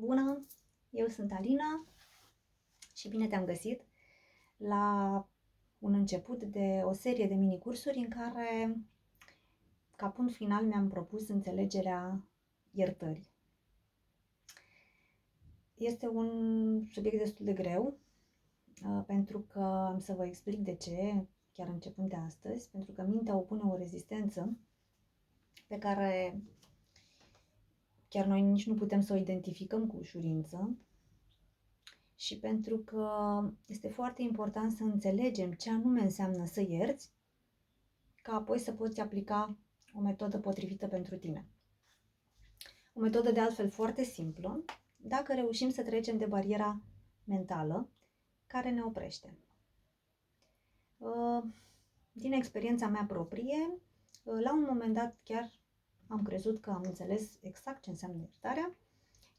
Bună, eu sunt Alina și bine te-am găsit la un început de o serie de mini-cursuri în care, ca punct final, mi-am propus înțelegerea iertării. Este un subiect destul de greu, pentru că am să vă explic de ce, chiar începând de astăzi, pentru că mintea opune o rezistență pe care chiar noi nici nu putem să o identificăm cu ușurință, și pentru că este foarte important să înțelegem ce anume înseamnă să ierți, ca apoi să poți aplica o metodă potrivită pentru tine. O metodă de altfel foarte simplă, dacă reușim să trecem de bariera mentală care ne oprește. Din experiența mea proprie, la un moment dat chiar am crezut că am înțeles exact ce înseamnă iertarea.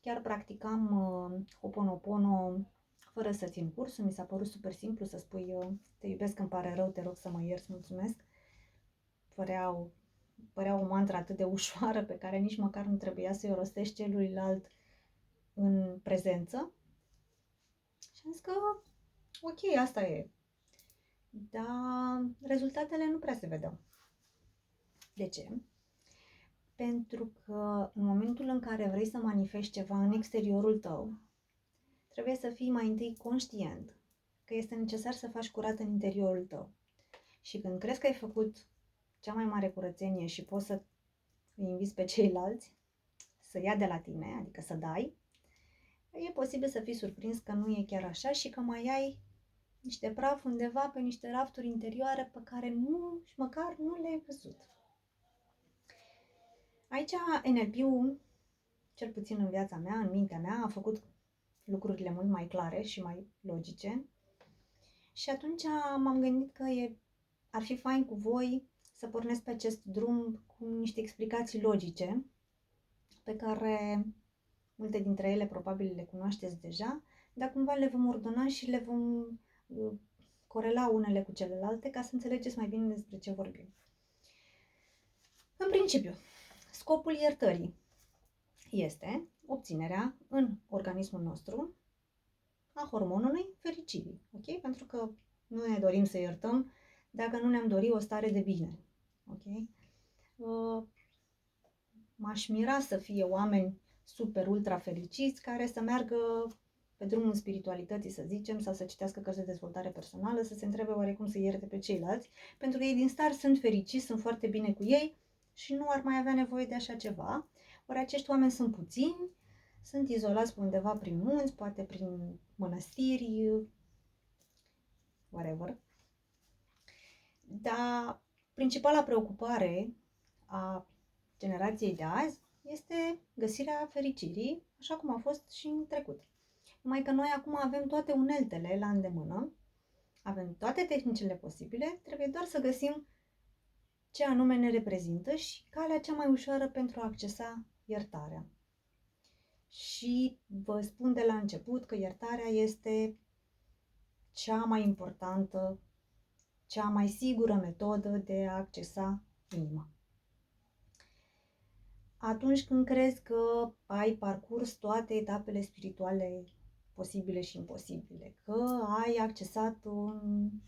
Chiar practicam Ho'oponopono fără să țin cursul. Mi s-a părut super simplu să spui te iubesc, îmi pare rău, te rog să mă ierți, mulțumesc. Părea o mantră atât de ușoară pe care nici măcar nu trebuia să-i o rostești celuilalt în prezență. Și am zis că ok, asta e. Dar rezultatele nu prea se vedeau. De ce? Pentru că în momentul în care vrei să manifesti ceva în exteriorul tău, trebuie să fii mai întâi conștient că este necesar să faci curat în interiorul tău. Și când crezi că ai făcut cea mai mare curățenie și poți să îi inviți pe ceilalți să ia de la tine, adică să dai, e posibil să fii surprins că nu e chiar așa și că mai ai niște praf undeva pe niște rafturi interioare pe care și măcar nu le-ai văzut. Aici NLP-ul, cel puțin în viața mea, în mintea mea, a făcut lucrurile mult mai clare și mai logice. Și atunci m-am gândit că ar fi fain cu voi să pornesc pe acest drum cu niște explicații logice, pe care multe dintre ele probabil le cunoașteți deja, dar cumva le vom ordona și le vom corela unele cu celelalte ca să înțelegeți mai bine despre ce vorbim. În principiu, scopul iertării este obținerea în organismul nostru a hormonului fericirii, ok? Pentru că nu ne dorim să iertăm dacă nu ne-am dorit o stare de bine, ok? M-aș mira să fie oameni super ultra fericiți care să meargă pe drumul spiritualității, să zicem, sau să citească cărți de dezvoltare personală, să se întrebe oarecum să ierte pe ceilalți, pentru că ei din start sunt fericiți, sunt foarte bine cu ei și nu ar mai avea nevoie de așa ceva. Ori acești oameni sunt puțini, sunt izolați pe undeva prin munți, poate prin mănăstiri, whatever. Dar principala preocupare a generației de azi este găsirea fericirii, așa cum a fost și în trecut. Numai că noi acum avem toate uneltele la îndemână, avem toate tehnicile posibile, trebuie doar să găsim ce anume ne reprezintă și calea cea mai ușoară pentru a accesa iertarea. Și vă spun de la început că iertarea este cea mai importantă, cea mai sigură metodă de a accesa inima. Atunci când crezi că ai parcurs toate etapele spirituale posibile și imposibile, că ai accesat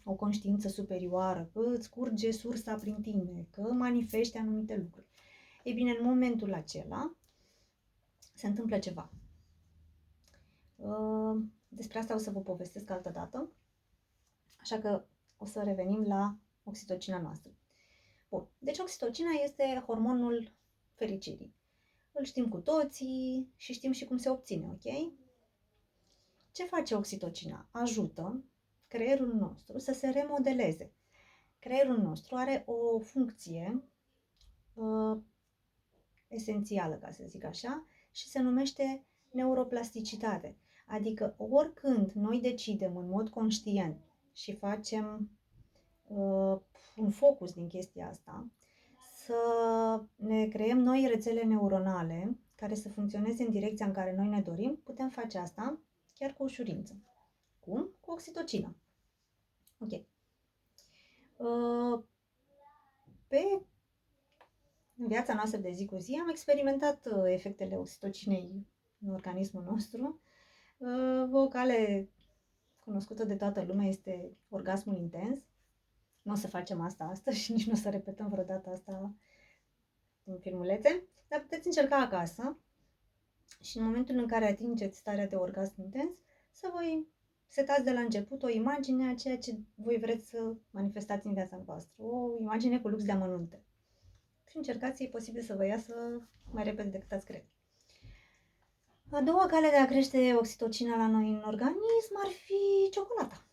o conștiință superioară, că îți curge sursa prin tine, că manifesti anumite lucruri. Ei bine, în momentul acela se întâmplă ceva. Despre asta o să vă povestesc altă dată, așa că o să revenim la oxitocina noastră. Bun, deci oxitocina este hormonul fericirii. Îl știm cu toții și știm și cum se obține, ok? Ce face oxitocina? Ajută creierul nostru să se remodeleze. Creierul nostru are o funcție esențială, ca să zic așa, și se numește neuroplasticitate. Adică oricând noi decidem în mod conștient și facem un focus din chestia asta, să ne creăm noi rețele neuronale care să funcționeze în direcția în care noi ne dorim, putem face asta chiar cu ușurință. Cum? Cu oxitocina. Ok. În viața noastră de zi cu zi am experimentat efectele oxitocinei în organismul nostru. O cale cunoscută de toată lumea este orgasmul intens. Nu o să facem asta astăzi și nici nu o să repetăm vreodată asta în filmulețe, dar puteți încerca acasă și în momentul în care atingeți starea de orgasm intens, să vă setați de la început o imagine a ceea ce voi vreți să manifestați în viața voastră. O imagine cu lux de amănunte. Și încercați, e posibil să vă iasă mai repede decât ați crede. A doua cale de a crește oxitocina la noi în organism ar fi ciocolata.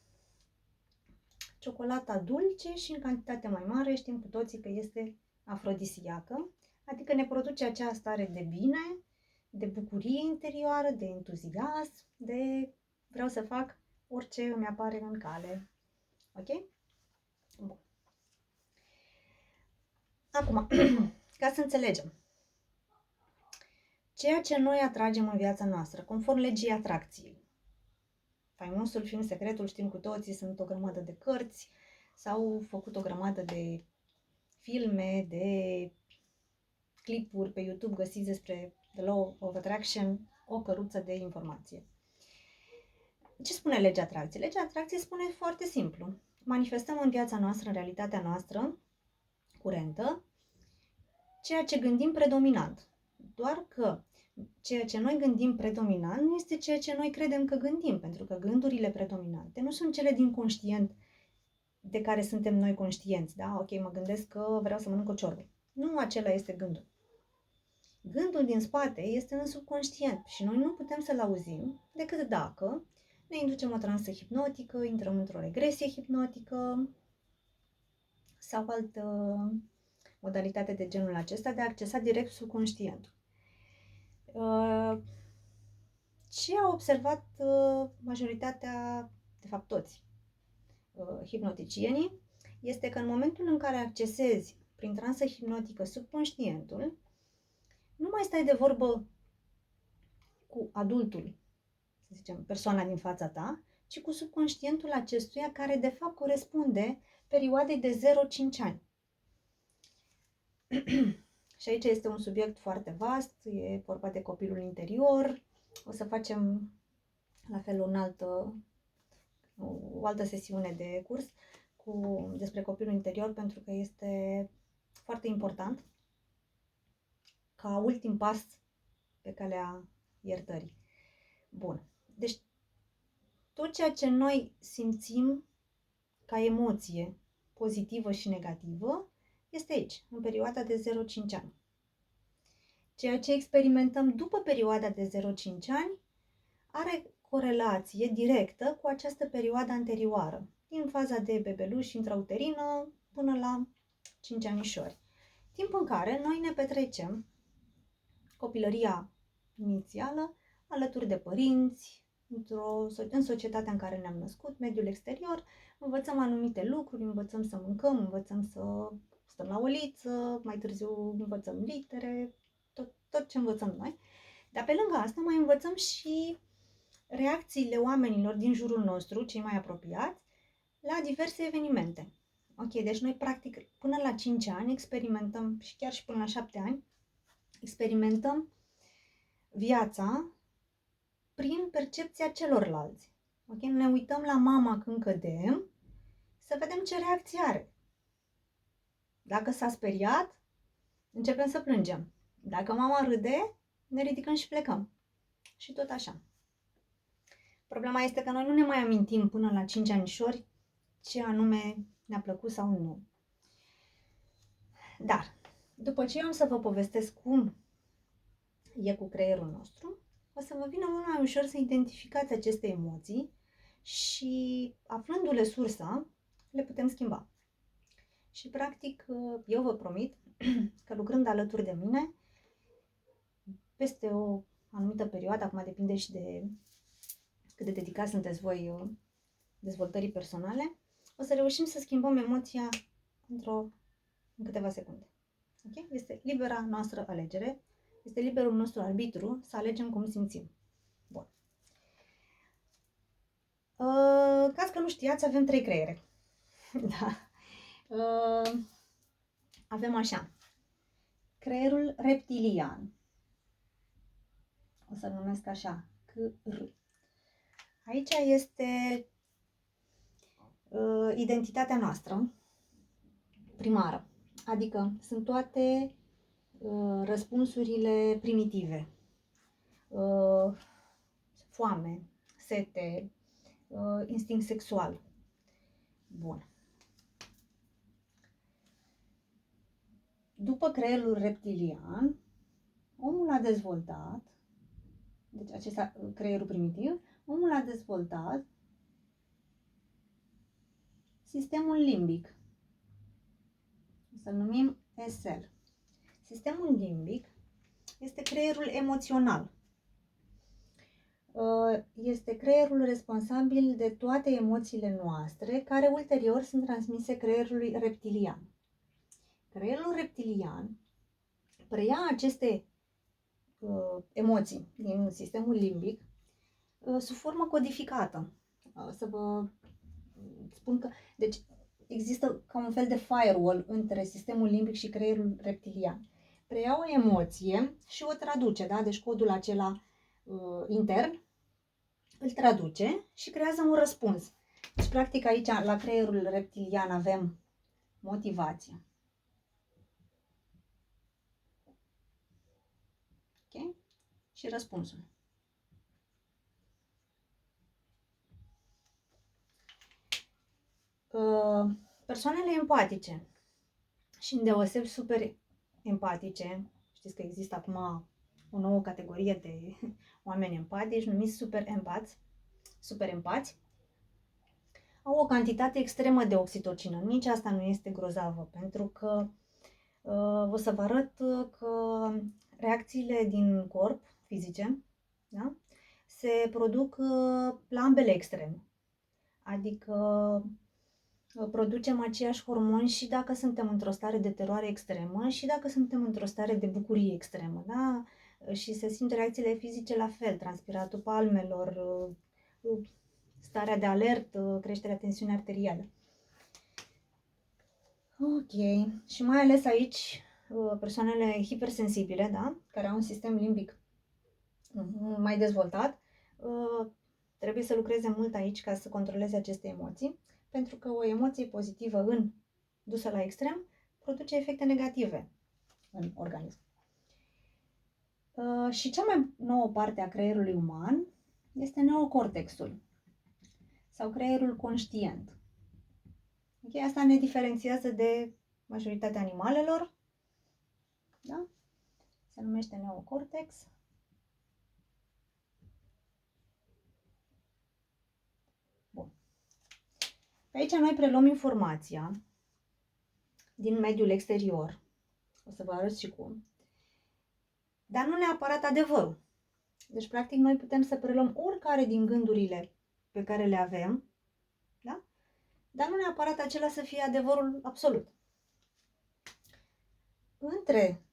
Ciocolata dulce și în cantitate mai mare, știm cu toții că este afrodisiacă, adică ne produce acea stare de bine, de bucurie interioară, de entuziasm, de vreau să fac orice îmi apare în cale. Ok? Bun. Acum, ca să înțelegem, ceea ce noi atragem în viața noastră, conform legii atracției. Faimosul film Secretul, știm cu toții, sunt o grămadă de cărți, s-au făcut o grămadă de filme, de clipuri pe YouTube, găsiți despre The Law of Attraction, o căruță de informație. Ce spune legea atracției? Legea atracției spune foarte simplu. Manifestăm în viața noastră, în realitatea noastră curentă, ceea ce gândim predominant. Doar că ceea ce noi gândim predominant nu este ceea ce noi credem că gândim, pentru că gândurile predominante nu sunt cele din conștient de care suntem noi conștienți. Da? Ok, mă gândesc că vreau să mănânc o ciorbă. Nu acela este gândul. Gândul din spate este în subconștient și noi nu putem să-l auzim decât dacă ne inducem o transă hipnotică, intrăm într-o regresie hipnotică sau altă modalitate de genul acesta de a accesa direct subconștientul. Ce a observat majoritatea, de fapt toți, hipnoticienii, este că în momentul în care accesezi prin transă hipnotică subconștientul, nu mai stai de vorbă cu adultul, să zicem, persoana din fața ta, ci cu subconștientul acestuia care de fapt corespunde perioadei de 0-5 ani. Și aici este un subiect foarte vast, e vorba de copilul interior. O să facem la fel o altă sesiune de curs despre copilul interior, pentru că este foarte important ca ultim pas pe calea iertării. Bun. Deci tot ceea ce noi simțim ca emoție pozitivă și negativă este aici, în perioada de 0-5 ani. Ceea ce experimentăm după perioada de 0-5 ani are corelație directă cu această perioadă anterioară, din faza de bebeluș intrauterină până la 5 anișori. Timp în care noi ne petrecem copilăria inițială alături de părinți, în societatea în care ne-am născut, mediul exterior, învățăm anumite lucruri, învățăm să mâncăm, învățăm să stăm la oliță, mai târziu învățăm litere, tot ce învățăm noi. Dar pe lângă asta mai învățăm și reacțiile oamenilor din jurul nostru, cei mai apropiați, la diverse evenimente. Ok, deci noi practic până la 5 ani experimentăm, și chiar și până la 7 ani, experimentăm viața prin percepția celorlalți. Ok, ne uităm la mama când cădem, să vedem ce reacție are. Dacă s-a speriat, începem să plângem. Dacă mama râde, ne ridicăm și plecăm. Și tot așa. Problema este că noi nu ne mai amintim până la 5 anișori ce anume ne-a plăcut sau nu. Dar, după ce eu am să vă povestesc cum e cu creierul nostru, o să vă vină mult mai ușor să identificați aceste emoții și, aflându-le sursa, le putem schimba. Și, practic, eu vă promit că lucrând alături de mine, peste o anumită perioadă, acum depinde și de cât de dedicați sunteți voi dezvoltării personale, o să reușim să schimbăm emoția în câteva secunde. Okay? Este libera noastră alegere, este liberul nostru arbitru să alegem cum simțim. Bun. Ca că nu știați, avem 3 creiere. Da. Avem așa. Creierul reptilian. O să-l numesc așa, CR. Aici este identitatea noastră primară, adică sunt toate răspunsurile primitive. Foame, sete, instinct sexual. Bun. După creierul reptilian, omul a dezvoltat, deci acesta creierul primitiv, omul a dezvoltat sistemul limbic. O să-l numim SL. Sistemul limbic este creierul emoțional. Este creierul responsabil de toate emoțiile noastre, care ulterior sunt transmise creierului reptilian. Creierul reptilian preia aceste emoții din sistemul limbic sub formă codificată. Să vă spun că, deci, există ca un fel de firewall între sistemul limbic și creierul reptilian. Preia o emoție și o traduce, da? Deci codul acela intern îl traduce și creează un răspuns. Deci, practic, aici, la creierul reptilian, avem motivație. Ok? Și răspunsul. Persoanele empatice și îndeosebi super empatice, știți că există acum o nouă categorie de oameni empatici numiți super empați, au o cantitate extremă de oxitocină. Nici asta nu este grozavă, pentru că o să vă arăt că reacțiile din corp, fizice, da? Se produc la ambele extreme. Adică producem aceiași hormoni și dacă suntem într-o stare de teroare extremă și dacă suntem într-o stare de bucurie extremă, da? Și se simt reacțiile fizice la fel, transpiratul palmelor, starea de alertă, creșterea tensiunii arteriale. Ok, și mai ales aici persoanele hipersensibile, da? Care au un sistem limbic mai dezvoltat, trebuie să lucreze mult aici ca să controleze aceste emoții, pentru că o emoție pozitivă dusă la extrem produce efecte negative în organism. Și cea mai nouă parte a creierului uman este neocortexul sau creierul conștient. Okay? Asta ne diferențiază de majoritatea animalelor. Da? Se numește neocortex. Bun. Pe aici noi preluăm informația din mediul exterior. O să vă arăt și cum. Dar nu neapărat adevărul. Deci, practic, noi putem să preluăm oricare din gândurile pe care le avem, da? Dar nu neapărat acela să fie adevărul absolut. Între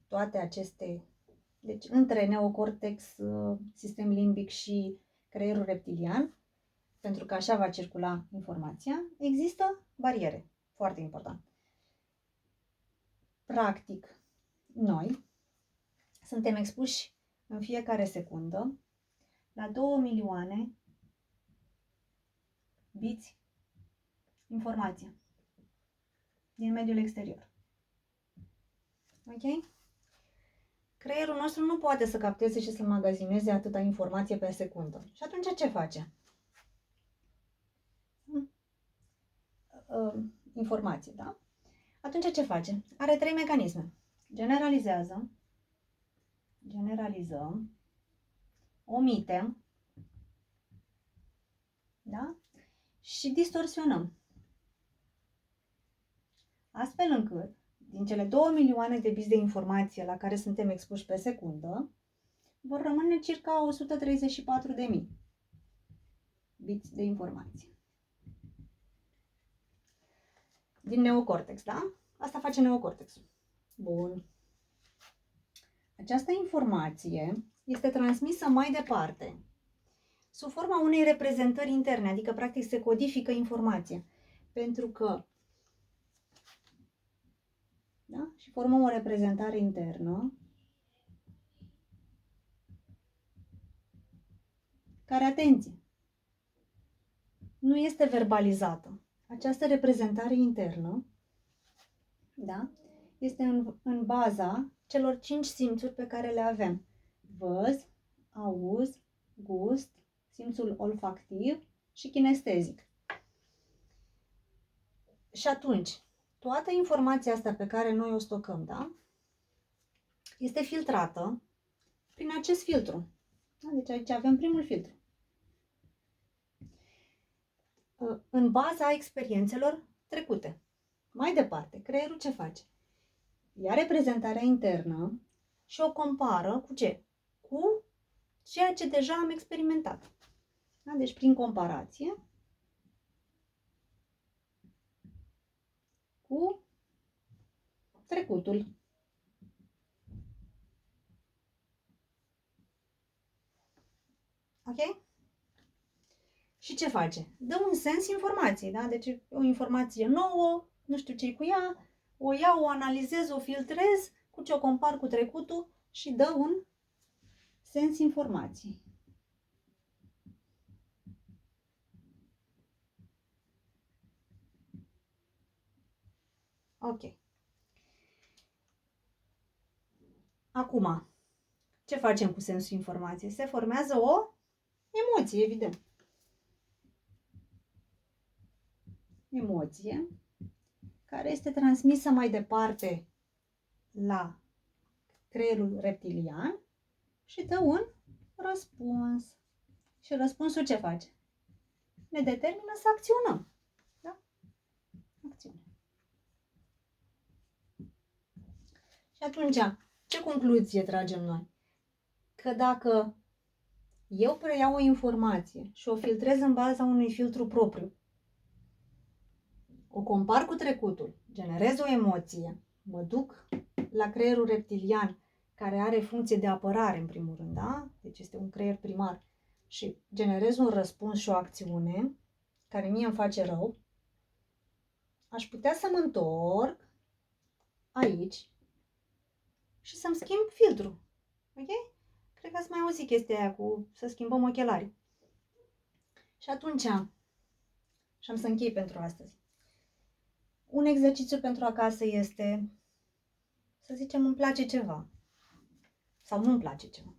toate aceste, deci între neocortex, sistem limbic și creierul reptilian, pentru că așa va circula informația, există bariere. Foarte important. Practic, noi suntem expuși în fiecare secundă la 2 milioane biți informație din mediul exterior. Ok? Creierul nostru nu poate să capteze și să magazineze atâta informație pe secundă. Și atunci ce face? Informație, da? Atunci ce face? Are 3 mecanisme. Generalizăm, omitem, da? Și distorsionăm. Astfel încât, din cele 2 milioane de biți de informație la care suntem expuși pe secundă, vor rămâne circa 134.000 biți de informație. Din neocortex, da? Asta face neocortexul. Bun. Această informație este transmisă mai departe sub forma unei reprezentări interne, adică practic se codifică informația. Pentru că, da? Și formăm o reprezentare internă care, atenție, nu este verbalizată. Această reprezentare internă, da, este în baza celor 5 simțuri pe care le avem. Văz, auz, gust, simțul olfactiv și kinestezic. Și atunci, toată informația asta pe care noi o stocăm, da, este filtrată prin acest filtru. Da? Deci aici avem primul filtru. În baza experiențelor trecute. Mai departe, creierul ce face? Ia reprezentarea internă și o compară cu ce? Cu ceea ce deja am experimentat. Da? Deci prin comparație cu trecutul. Ok? Și ce face? Dă un sens informației, da? Deci o informație nouă, nu știu ce-i cu ea, o iau, o analizez, o filtrez, cu ce o compar cu trecutul și dă un sens informației. Ok. Acum, ce facem cu sensul informației? Se formează o emoție, evident. Emoție care este transmisă mai departe la creierul reptilian și dă un răspuns. Și răspunsul ce face? Ne determină să acționăm. Da? Acțiune. Și atunci, ce concluzie tragem noi? Că dacă eu preiau o informație și o filtrez în baza unui filtru propriu, o compar cu trecutul, generez o emoție, mă duc la creierul reptilian, care are funcție de apărare, în primul rând, da? Deci este un creier primar, și generez un răspuns și o acțiune care mie îmi face rău, aș putea să mă întorc aici și să-mi schimb filtrul. Ok? Cred că ați mai auzit chestia aia cu să schimbăm ochelarii. Și atunci, și am să închei pentru astăzi. Un exercițiu pentru acasă este, să zicem, îmi place ceva sau nu îmi place ceva.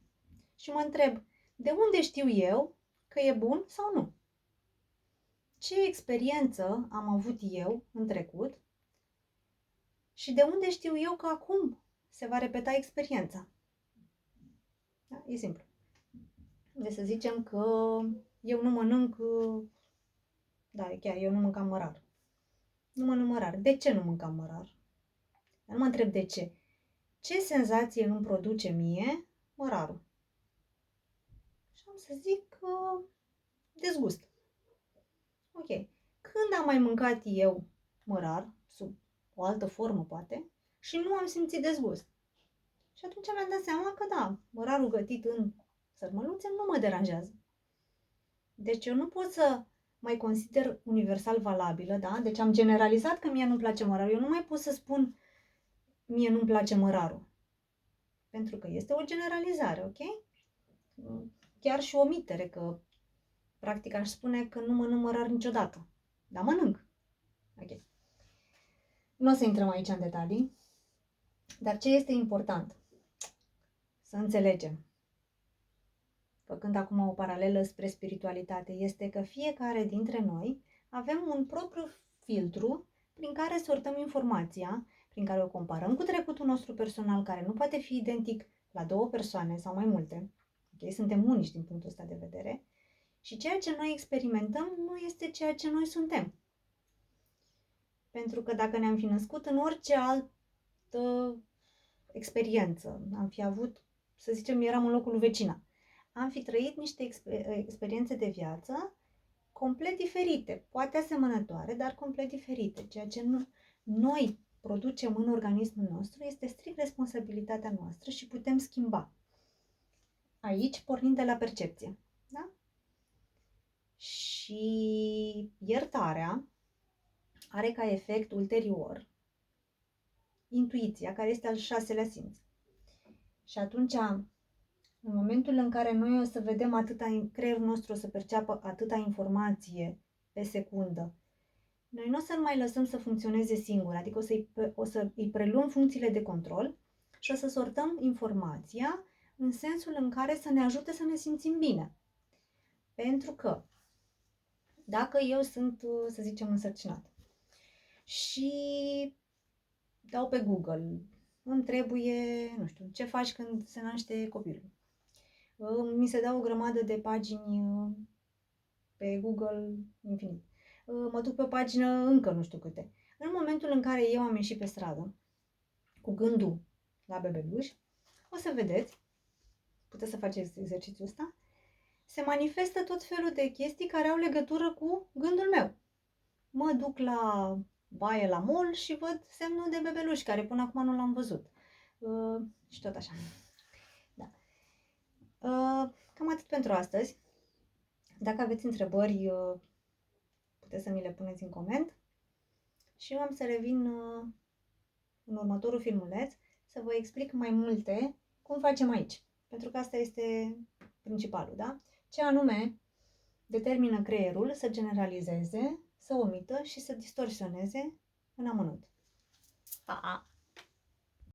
Și mă întreb, de unde știu eu că e bun sau nu? Ce experiență am avut eu în trecut și de unde știu eu că acum se va repeta experiența? Da? E simplu. Deci să zicem că eu nu mănânc, da, chiar eu nu mâncam mărar. Nu mănânc mărar. De ce nu mâncam mărar? Nu mă întreb de ce. Ce senzație îmi produce mie mărarul? Și am să zic dezgust. Ok. Când am mai mâncat eu mărar, sub o altă formă poate, și nu am simțit dezgust? Și atunci mi-am dat seama că da, mărarul gătit în sărmăluțe nu mă deranjează. Deci eu nu pot să mai consider universal valabilă, da? Deci am generalizat că mie nu-mi place mărarul. Eu nu mai pot să spun mie nu-mi place mărarul. Pentru că este o generalizare, ok? Chiar și o omitere, că practic aș spune că nu mănânc mărar niciodată. Dar mănânc. Ok. Nu o să intrăm aici în detalii. Dar ce este important? Să înțelegem, făcând acum o paralelă spre spiritualitate, este că fiecare dintre noi avem un propriu filtru prin care sortăm informația, prin care o comparăm cu trecutul nostru personal, care nu poate fi identic la două persoane sau mai multe. Okay? Suntem unici din punctul ăsta de vedere. Și ceea ce noi experimentăm nu este ceea ce noi suntem. Pentru că dacă ne-am fi născut în orice altă experiență, am fi avut, să zicem, eram în locul lui vecina, am fi trăit niște experiențe de viață complet diferite, poate asemănătoare, dar complet diferite. Ceea ce noi producem în organismul nostru este strict responsabilitatea noastră și putem schimba. Aici, pornind de la percepție. Da? Și iertarea are ca efect ulterior intuiția, care este al 6-lea simț. Și atunci În momentul în care noi o să vedem creierul nostru o să perceapă atâta informație pe secundă, noi nu o să-l mai lăsăm să funcționeze singur, adică o să îi preluăm funcțiile de control și o să sortăm informația în sensul în care să ne ajute să ne simțim bine. Pentru că dacă eu sunt, să zicem, însărcinat și dau pe Google, îmi trebuie, nu știu, ce faci când se naște copilul. Mi se dau o grămadă de pagini pe Google, infinit. Mă duc pe o pagină încă nu știu câte. În momentul în care eu am ieșit pe stradă cu gândul la bebeluș, o să vedeți, puteți să faceți exercițiul ăsta, se manifestă tot felul de chestii care au legătură cu gândul meu. Mă duc la baie la mall și văd semnul de bebeluș, care până acum nu l-am văzut. Și tot așa. Da. Cam atât pentru astăzi. Dacă aveți întrebări, puteți să mi le puneți în coment. Și eu am să revin în următorul filmuleț să vă explic mai multe cum facem aici. Pentru că asta este principalul, da? Ce anume determină creierul să generalizeze, să omită și să distorsioneze în amănunt. Pa!